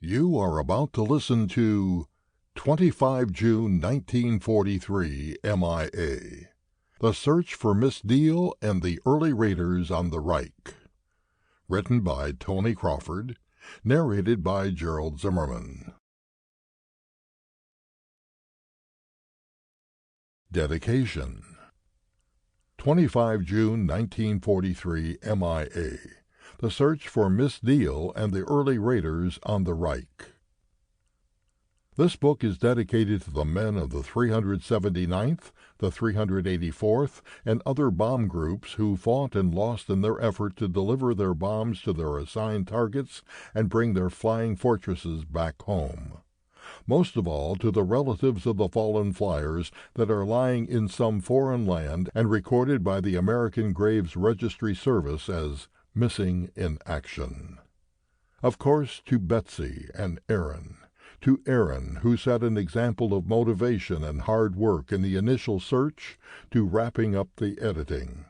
You are about to listen to 25 June 1943 MIA. The Search for Miss Deal and the Early Raiders on the Reich. Written by Tony Crawford. Narrated by Gerald Zimmerman. Dedication. 25 June 1943 MIA. The Search for Miss Deal and the Early Raiders on the Reich. This book is dedicated to the men of the 379th, the 384th, and other bomb groups who fought and lost in their effort to deliver their bombs to their assigned targets and bring their flying fortresses back home. Most of all to the relatives of the fallen flyers that are lying in some foreign land and recorded by the American Graves Registry Service as missing in action. Of course, to Betsy and Aaron. To Aaron, who set an example of motivation and hard work in the initial search, to wrapping up the editing.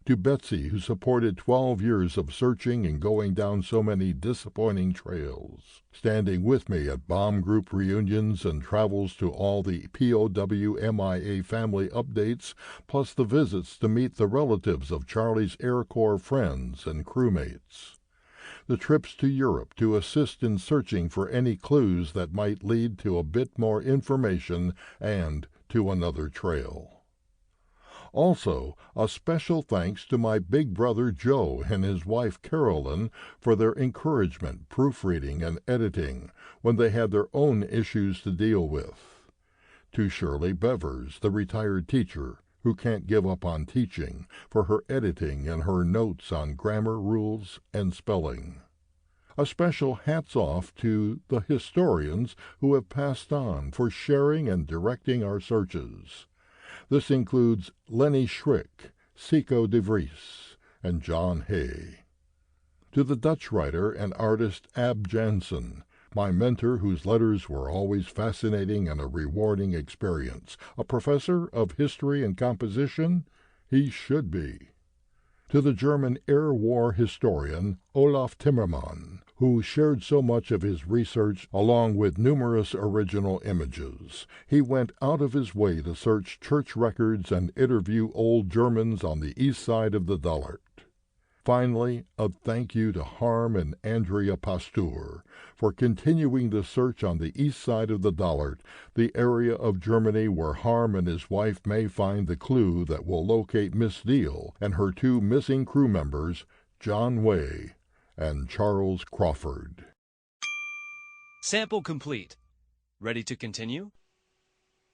To Betsy, who supported 12 years of searching and going down so many disappointing trails, standing with me at bomb group reunions and travels to all the POW MIA family updates, plus the visits to meet the relatives of Charlie's Air Corps friends and crewmates. The trips to Europe to assist in searching for any clues that might lead to a bit more information and to another trail. Also, a special thanks to my big brother Joe and his wife Carolyn for their encouragement, proofreading, and editing when they had their own issues to deal with. To Shirley Bevers, the retired teacher, who can't give up on teaching, for her editing and her notes on grammar rules and spelling. A special hats off to the historians who have passed on for sharing and directing our searches. This includes Lenny Schrick, Seco de Vries, and John Hay. To the Dutch writer and artist Ab Jansen, my mentor whose letters were always fascinating and a rewarding experience, a professor of history and composition, he should be. To the German air war historian Olaf Zimmerman, who shared so much of his research along with numerous original images. He went out of his way to search church records and interview old Germans on the east side of the Dollart. Finally, a thank you to Harm and Andrea Pasteur for continuing the search on the east side of the Dollart, the area of Germany where Harm and his wife may find the clue that will locate Miss Deal and her two missing crew members, John Way and Charles Crawford. Sample complete. Ready to continue?